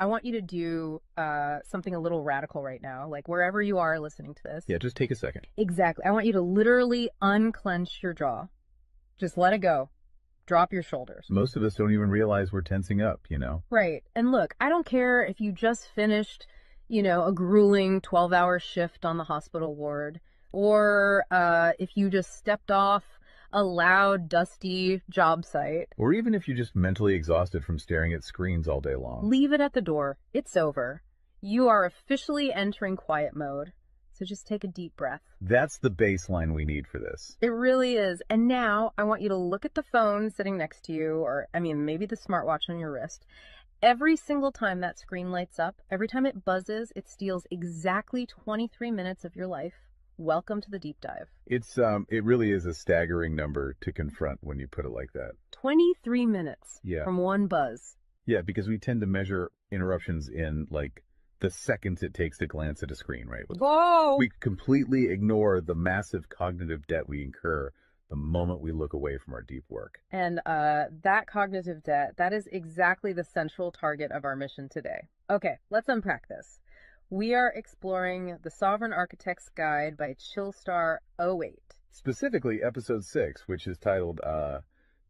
I want you to do something a little radical right now, like wherever you are listening to this. Yeah, just take a second. Exactly. I want you to literally unclench your jaw. Just let it go. Drop your shoulders. Most of us don't even realize we're tensing up, you know? Right. And look, I don't care if you just finished, a grueling 12-hour shift on the hospital ward, or if you just stepped off a loud, dusty job site. Or even if you're just mentally exhausted from staring at screens all day long. Leave it at the door. It's over. You are officially entering quiet mode. So just take a deep breath. That's the baseline we need for this. It really is. And now I want you to look at the phone sitting next to you, or maybe the smartwatch on your wrist. Every single time that screen lights up, every time it buzzes, it steals exactly 23 minutes of your life. Welcome to the deep dive. It really is a staggering number to confront when you put it like that. 23 minutes Yeah. from one buzz. Yeah, because we tend to measure interruptions in like the seconds it takes to glance at a screen, right? Whoa! We completely ignore the massive cognitive debt we incur the moment we look away from our deep work. And that cognitive debt, that is exactly the central target of our mission today. Okay, let's unpack this. We are exploring The Sovereign Architect's Guide by Chillstar 08. Specifically, episode 6, which is titled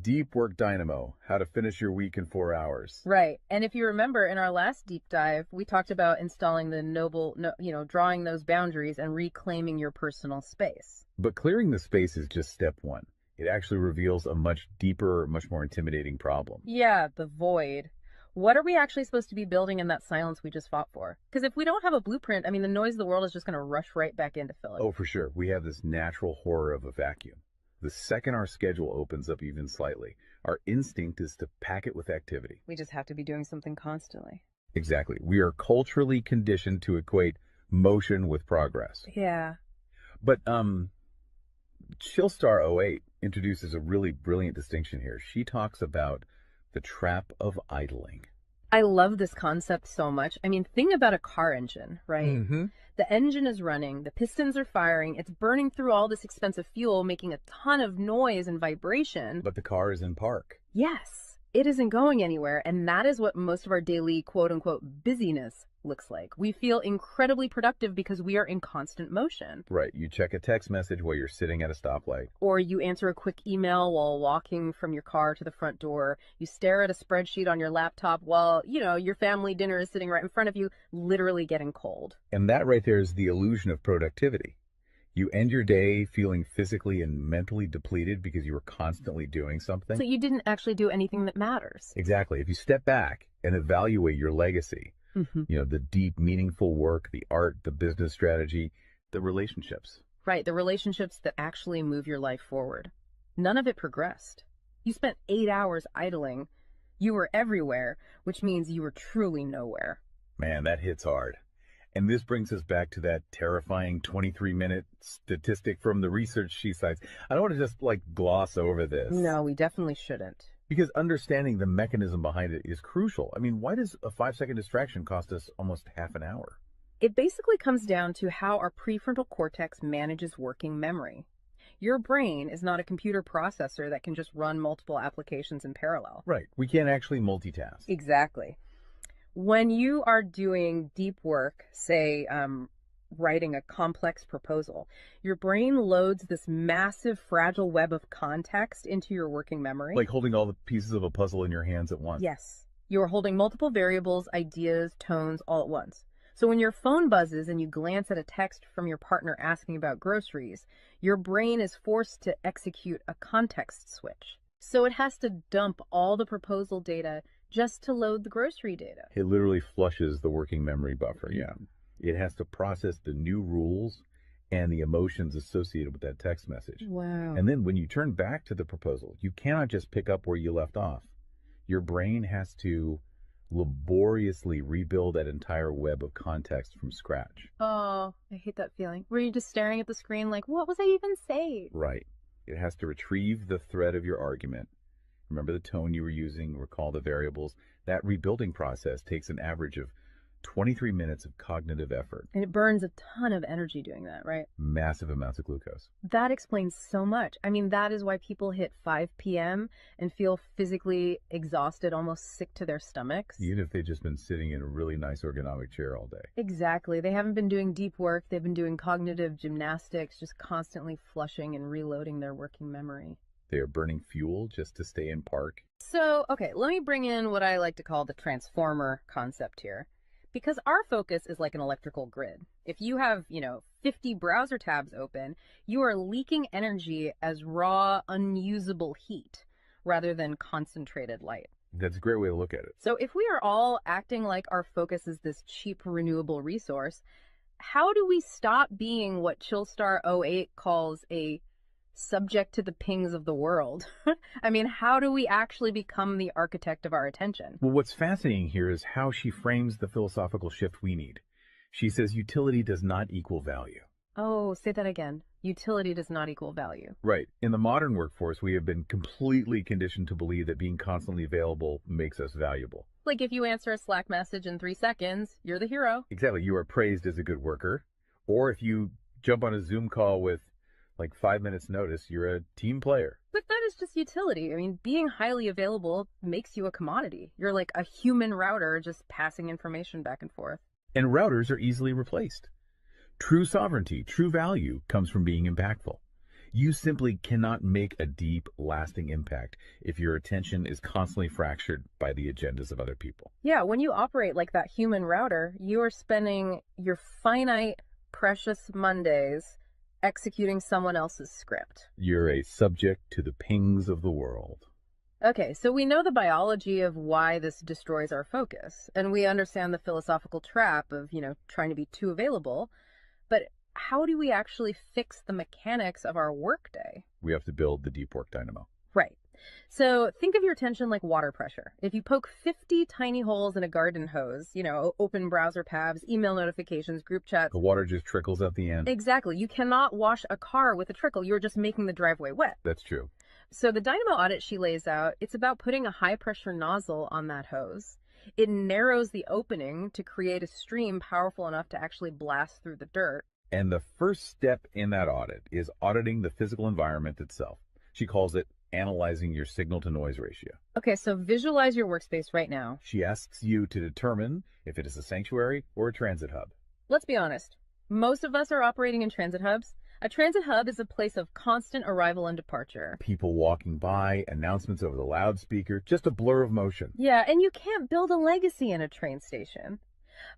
Deep Work Dynamo, How to Finish Your Week in 4 Hours. Right. And if you remember in our last deep dive, we talked about installing the drawing those boundaries and reclaiming your personal space. But clearing the space is just step one. It actually reveals a much deeper, much more intimidating problem. Yeah, the void. What are we actually supposed to be building in that silence we just fought for? Because if we don't have a blueprint, the noise of the world is just going to rush right back in to fill it. Oh, for sure. We have this natural horror of a vacuum. The second our schedule opens up even slightly, our instinct is to pack it with activity. We just have to be doing something constantly. Exactly. We are culturally conditioned to equate motion with progress. Yeah. But Chillstar 08 introduces a really brilliant distinction here. She talks about the trap of idling. I love this concept so much. Think about a car engine, right? Mm-hmm. The engine is running, the pistons are firing, it's burning through all this expensive fuel, making a ton of noise and vibration. But the car is in park. Yes, it isn't going anywhere, and that is what most of our daily quote-unquote busyness looks like. We feel incredibly productive because we are in constant motion. Right. You check a text message while you're sitting at a stoplight. Or you answer a quick email while walking from your car to the front door. You stare at a spreadsheet on your laptop while, your family dinner is sitting right in front of you, literally getting cold. And that right there is the illusion of productivity. You end your day feeling physically and mentally depleted because you were constantly doing something. So you didn't actually do anything that matters. Exactly. If you step back and evaluate your legacy, the deep, meaningful work, the art, the business strategy, the relationships. Right, the relationships that actually move your life forward. None of it progressed. You spent 8 hours idling. You were everywhere, which means you were truly nowhere. Man, that hits hard. And this brings us back to that terrifying 23-minute statistic from the research she cites. I don't want to just gloss over this. No, we definitely shouldn't. Because understanding the mechanism behind it is crucial. Why does a 5-second distraction cost us almost half an hour? It basically comes down to how our prefrontal cortex manages working memory. Your brain is not a computer processor that can just run multiple applications in parallel. Right. We can't actually multitask. Exactly. When you are doing deep work, say writing a complex proposal, your brain loads this massive fragile web of context into your working memory. Like holding all the pieces of a puzzle in your hands at once. Yes. You are holding multiple variables, ideas, tones all at once. So when your phone buzzes and you glance at a text from your partner asking about groceries, your brain is forced to execute a context switch. So it has to dump all the proposal data just to load the grocery data. It literally flushes the working memory buffer, yeah. It has to process the new rules and the emotions associated with that text message. Wow. And then when you turn back to the proposal, you cannot just pick up where you left off. Your brain has to laboriously rebuild that entire web of context from scratch. Oh, I hate that feeling. Were you just staring at the screen like, what was I even saying? Right. It has to retrieve the thread of your argument. Remember the tone you were using, recall the variables. That rebuilding process takes an average of 23 minutes of cognitive effort. And it burns a ton of energy doing that, right? Massive amounts of glucose. That explains so much. I mean, that is why people hit 5 p.m. and feel physically exhausted, almost sick to their stomachs. Even if they've just been sitting in a really nice ergonomic chair all day. Exactly. They haven't been doing deep work. They've been doing cognitive gymnastics, just constantly flushing and reloading their working memory. They are burning fuel just to stay in park. So, okay, let me bring in what I like to call the transformer concept here. Because our focus is like an electrical grid. If you have, 50 browser tabs open, you are leaking energy as raw, unusable heat rather than concentrated light. That's a great way to look at it. So if we are all acting like our focus is this cheap, renewable resource, how do we stop being what Chillstar 08 calls a subject to the pings of the world? I mean, how do we actually become the architect of our attention? Well, what's fascinating here is how she frames the philosophical shift we need. She says utility does not equal value. Oh, say that again. Utility does not equal value. Right. In the modern workforce, we have been completely conditioned to believe that being constantly available makes us valuable. Like if you answer a Slack message in 3 seconds, you're the hero. Exactly. You are praised as a good worker. Or if you jump on a Zoom call with 5 minutes notice, you're a team player. But that is just utility. I mean, being highly available makes you a commodity. You're like a human router just passing information back and forth. And routers are easily replaced. True sovereignty, true value comes from being impactful. You simply cannot make a deep, lasting impact if your attention is constantly fractured by the agendas of other people. Yeah, when you operate like that human router, you are spending your finite, precious Mondays executing someone else's script. You're a subject to the pings of the world. Okay, so we know the biology of why this destroys our focus, and we understand the philosophical trap of, trying to be too available, but how do we actually fix the mechanics of our workday? We have to build the deep work dynamo. Right. So think of your attention like water pressure. If you poke 50 tiny holes in a garden hose, open browser tabs, email notifications, group chats. The water just trickles at the end. Exactly. You cannot wash a car with a trickle. You're just making the driveway wet. That's true. So the Dynamo Audit she lays out, it's about putting a high pressure nozzle on that hose. It narrows the opening to create a stream powerful enough to actually blast through the dirt. And the first step in that audit is auditing the physical environment itself. She calls it analyzing your signal-to-noise ratio. Okay, so visualize your workspace right now. She asks you to determine if it is a sanctuary or a transit hub. Let's be honest. Most of us are operating in transit hubs. A transit hub is a place of constant arrival and departure. People walking by, announcements over the loudspeaker, just a blur of motion. Yeah, and you can't build a legacy in a train station.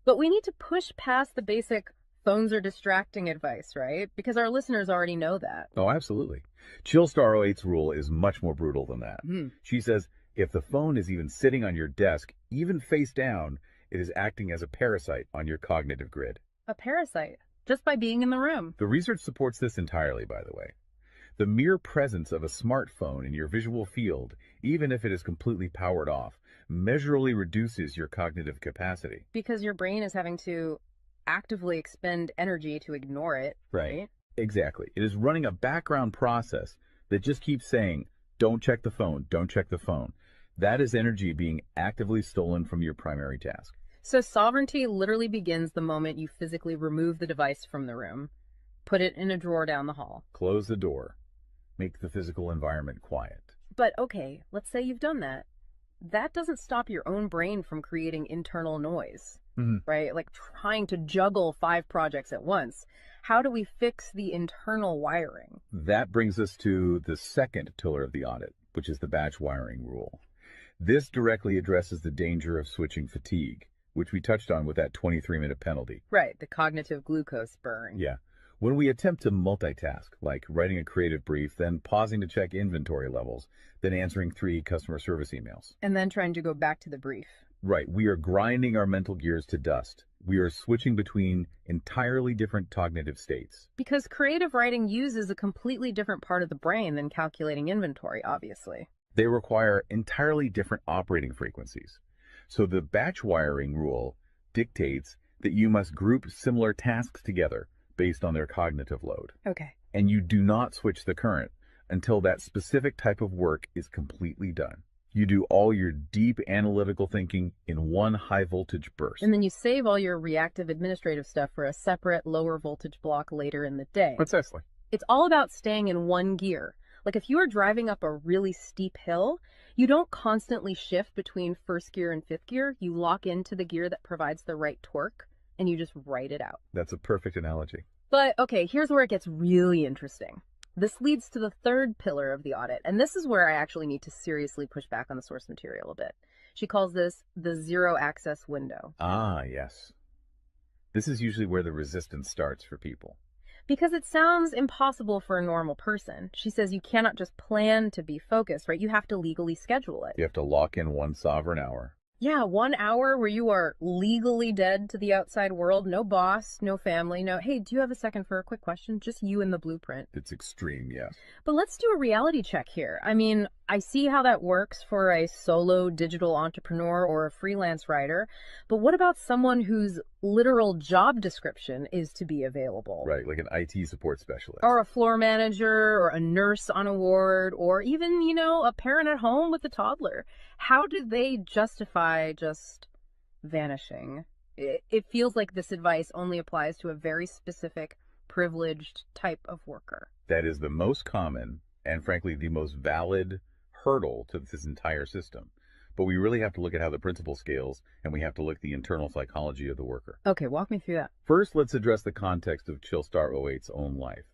But we need to push past the basic phones are distracting advice, right? Because our listeners already know that. Oh, absolutely. Chillstar 08's rule is much more brutal than that. She says if the phone is even sitting on your desk, even face down, it is acting as a parasite on your cognitive grid. A parasite, just by being in the room. The research supports this entirely, by the way. The mere presence of a smartphone in your visual field, even if it is completely powered off, measurably reduces your cognitive capacity. Because your brain is having to actively expend energy to ignore it, right? Exactly. It is running a background process that just keeps saying, don't check the phone, don't check the phone. That is energy being actively stolen from your primary task. So sovereignty literally begins the moment you physically remove the device from the room, put it in a drawer down the hall. Close the door. Make the physical environment quiet. But okay, let's say you've done that. That doesn't stop your own brain from creating internal noise, right? Like trying to juggle 5 projects at once. How do we fix the internal wiring? That brings us to the second pillar of the audit, which is the batch wiring rule. This directly addresses the danger of switching fatigue, which we touched on with that 23-minute penalty. Right, the cognitive glucose burn. Yeah. When we attempt to multitask, like writing a creative brief, then pausing to check inventory levels, then answering 3 customer service emails. And then trying to go back to the brief. Right. We are grinding our mental gears to dust. We are switching between entirely different cognitive states. Because creative writing uses a completely different part of the brain than calculating inventory, obviously. They require entirely different operating frequencies. So the batch wiring rule dictates that you must group similar tasks together based on their cognitive load. Okay. And you do not switch the current until that specific type of work is completely done. You do all your deep analytical thinking in one high voltage burst. And then you save all your reactive administrative stuff for a separate lower voltage block later in the day. Precisely. It's all about staying in one gear. Like if you are driving up a really steep hill, you don't constantly shift between first gear and fifth gear. You lock into the gear that provides the right torque and you just ride it out. That's a perfect analogy. But okay, here's where it gets really interesting. This leads to the third pillar of the audit, and this is where I actually need to seriously push back on the source material a bit. She calls this the zero access window. Ah, yes. This is usually where the resistance starts for people. Because it sounds impossible for a normal person. She says you cannot just plan to be focused, right? You have to legally schedule it. You have to lock in one sovereign hour. Yeah, 1 hour where you are legally dead to the outside world. No boss, no family, no, hey, do you have a second for a quick question? Just you and the blueprint. It's extreme, yes. But let's do a reality check here. I mean, I see how that works for a solo digital entrepreneur or a freelance writer, but what about someone whose literal job description is to be available? Right, like an IT support specialist. Or a floor manager, or a nurse on a ward, or even, a parent at home with a toddler. How do they justify just vanishing? It feels like this advice only applies to a very specific, privileged type of worker. That is the most common and, frankly, the most valid hurdle to this entire system. But we really have to look at how the principle scales, and we have to look at the internal psychology of the worker. Okay, walk me through that. First, let's address the context of Chillstar '08's own life.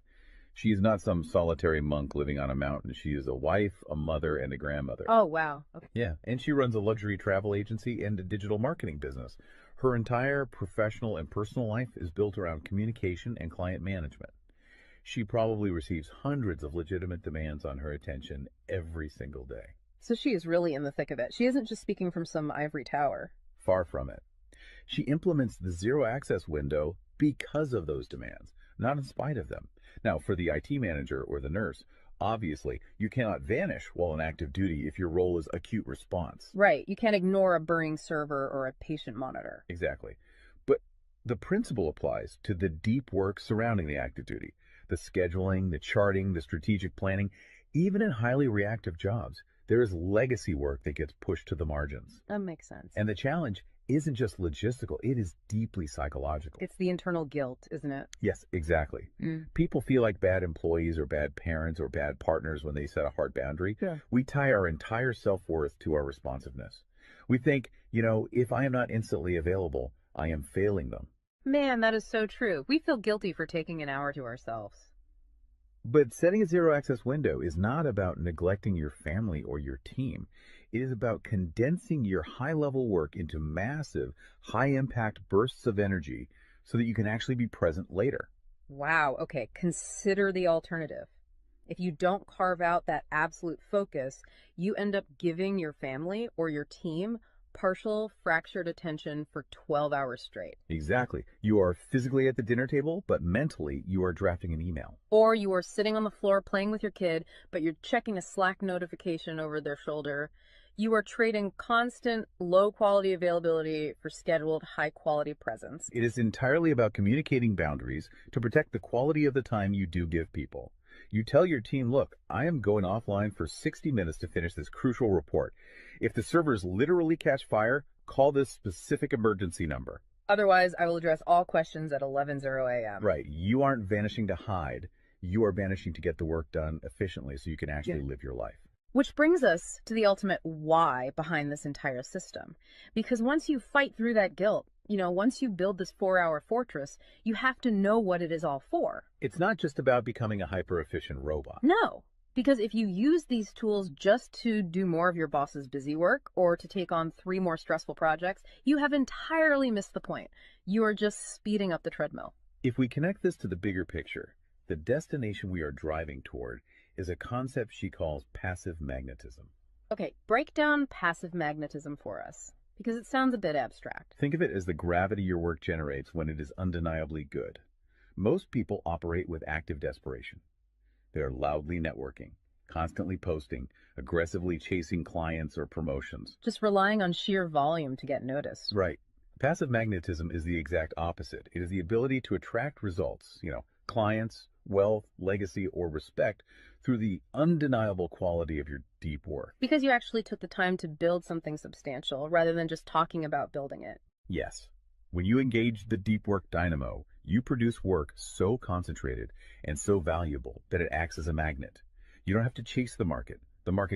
She is not some solitary monk living on a mountain. She is a wife, a mother, and a grandmother. Oh, wow. Okay. Yeah, and she runs a luxury travel agency and a digital marketing business. Her entire professional and personal life is built around communication and client management. She probably receives hundreds of legitimate demands on her attention every single day. So she is really in the thick of it. She isn't just speaking from some ivory tower. Far from it. She implements the zero access window because of those demands, not in spite of them. Now, for the IT manager or the nurse, obviously, you cannot vanish while on active duty if your role is acute response. Right. You can't ignore a burning server or a patient monitor. Exactly. But the principle applies to the deep work surrounding the active duty, the scheduling, the charting, the strategic planning. Even in highly reactive jobs, there is legacy work that gets pushed to the margins. That makes sense. And the challenge isn't just logistical, it is deeply psychological. It's the internal guilt, isn't it? Yes, exactly. People feel like bad employees or bad parents or bad partners when they set a hard boundary. Yeah. We tie our entire self-worth to our responsiveness. We think, if I am not instantly available, I am failing them. Man, that is so true. We feel guilty for taking an hour to ourselves. But setting a zero access window is not about neglecting your family or your team. It is about condensing your high-level work into massive, high-impact bursts of energy so that you can actually be present later. Wow. Okay. Consider the alternative. If you don't carve out that absolute focus, you end up giving your family or your team partial fractured attention for 12 hours straight. Exactly. You are physically at the dinner table, but mentally you are drafting an email. Or you are sitting on the floor playing with your kid, but you're checking a Slack notification over their shoulder. You are trading constant low-quality availability for scheduled high-quality presence. It is entirely about communicating boundaries to protect the quality of the time you do give people. You tell your team, look, I am going offline for 60 minutes to finish this crucial report. If the servers literally catch fire, call this specific emergency number. Otherwise, I will address all questions at 11:00 a.m. Right. You aren't vanishing to hide. You are vanishing to get the work done efficiently so you can actually live your life. Which brings us to the ultimate why behind this entire system. Because once you fight through that guilt, once you build this 4-hour fortress, you have to know what it is all for. It's not just about becoming a hyper-efficient robot. No, because if you use these tools just to do more of your boss's busy work or to take on 3 more stressful projects, you have entirely missed the point. You are just speeding up the treadmill. If we connect this to the bigger picture, the destination we are driving toward is a concept she calls passive magnetism. Okay, break down passive magnetism for us, because it sounds a bit abstract. Think of it as the gravity your work generates when it is undeniably good. Most people operate with active desperation. They're loudly networking, constantly posting, aggressively chasing clients or promotions. Just relying on sheer volume to get noticed. Right. Passive magnetism is the exact opposite. It is the ability to attract results, clients, wealth, legacy, or respect through the undeniable quality of your deep work. Because you actually took the time to build something substantial rather than just talking about building it. Yes, when you engage the deep work dynamo, you produce work so concentrated and so valuable that it acts as a magnet. You don't have to chase the market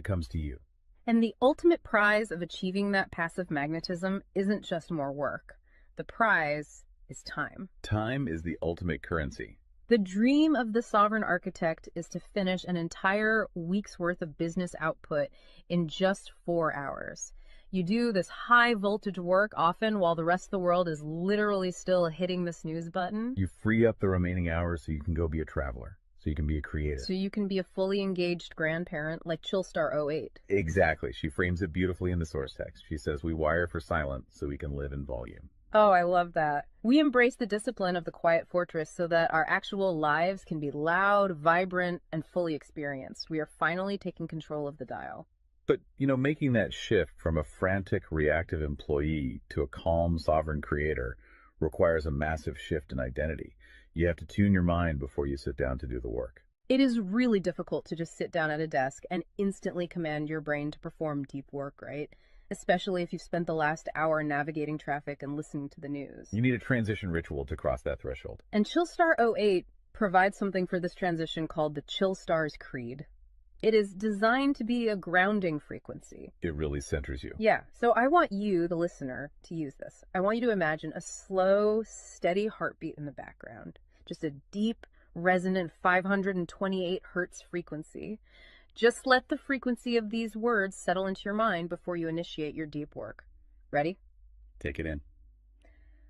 comes to you. And the ultimate prize of achieving that passive magnetism isn't just more work. The prize is time. Time is the ultimate currency. The dream of the sovereign architect is to finish an entire week's worth of business output in just 4 hours. You do this high voltage work often while the rest of the world is literally still hitting the snooze button. You free up the remaining hours so you can go be a traveler, so you can be a creator. So you can be a fully engaged grandparent like Chillstar 08. Exactly. She frames it beautifully in the source text. She says, we wire for silent so we can live in volume. Oh, I love that. We embrace the discipline of the quiet fortress so that our actual lives can be loud, vibrant, and fully experienced. We are finally taking control of the dial. But, making that shift from a frantic, reactive employee to a calm, sovereign creator requires a massive shift in identity. You have to tune your mind before you sit down to do the work. It is really difficult to just sit down at a desk and instantly command your brain to perform deep work, right? Especially if you've spent the last hour navigating traffic and listening to the news. You need a transition ritual to cross that threshold. And Chillstar 08 provides something for this transition called the Chillstar's Creed. It is designed to be a grounding frequency. It really centers you. Yeah, so I want you, the listener, to use this. I want you to imagine a slow, steady heartbeat in the background. Just a deep, resonant 528 hertz frequency. Just let the frequency of these words settle into your mind before you initiate your deep work. Ready? Take it in.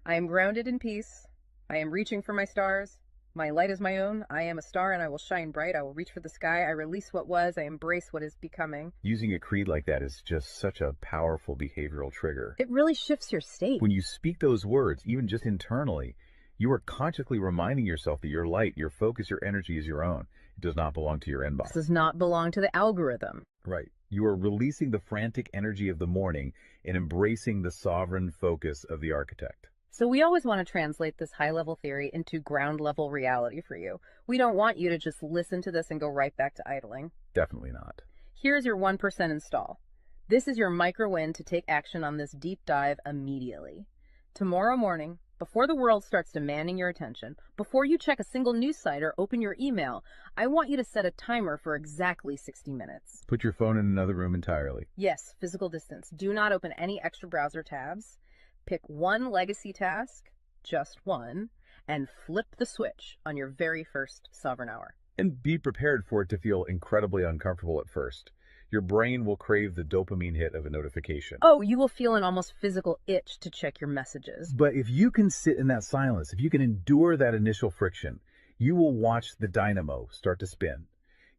I am grounded in peace. I am reaching for my stars. My light is my own. I am a star and I will shine bright. I will reach for the sky. I release what was. I embrace what is becoming. Using a creed like that is just such a powerful behavioral trigger. It really shifts your state. When you speak those words, even just internally, you are consciously reminding yourself that your light, your focus, your energy is your own. It does not belong to your inbox. This does not belong to the algorithm. Right. You are releasing the frantic energy of the morning and embracing the sovereign focus of the architect. So we always want to translate this high-level theory into ground-level reality for you. We don't want you to just listen to this and go right back to idling. Definitely not. Here's your 1% install. This is your micro-win to take action on this deep dive immediately. Tomorrow morning, before the world starts demanding your attention, before you check a single news site or open your email, I want you to set a timer for exactly 60 minutes. Put your phone in another room entirely. Yes, physical distance. Do not open any extra browser tabs. Pick one legacy task, just one, and flip the switch on your very first sovereign hour. And be prepared for it to feel incredibly uncomfortable at first. Your brain will crave the dopamine hit of a notification. Oh, you will feel an almost physical itch to check your messages. But if you can sit in that silence, if you can endure that initial friction, you will watch the dynamo start to spin.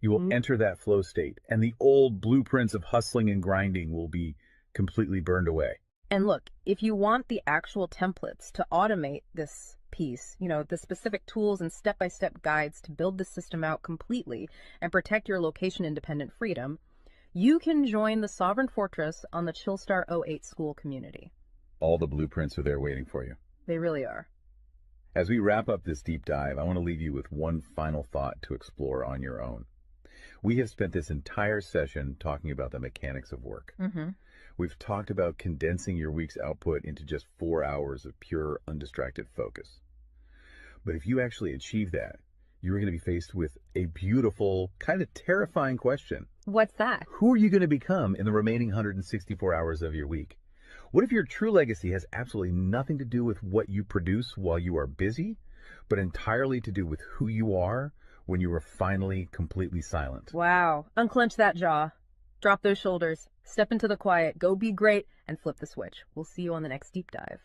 You will enter that flow state, and the old blueprints of hustling and grinding will be completely burned away. And look, if you want the actual templates to automate this piece, the specific tools and step-by-step guides to build the system out completely and protect your location-independent freedom, you can join the Sovereign Fortress on the Chillstar 08 school community. All the blueprints are there waiting for you. They really are. As we wrap up this deep dive, I want to leave you with one final thought to explore on your own. We have spent this entire session talking about the mechanics of work. We've talked about condensing your week's output into just 4 hours of pure, undistracted focus. But if you actually achieve that, you're going to be faced with a beautiful, kind of terrifying question. What's that? Who are you going to become in the remaining 164 hours of your week? What if your true legacy has absolutely nothing to do with what you produce while you are busy, but entirely to do with who you are when you are finally completely silent? Wow. Unclench that jaw. Drop those shoulders. Step into the quiet. Go be great and flip the switch. We'll see you on the next deep dive.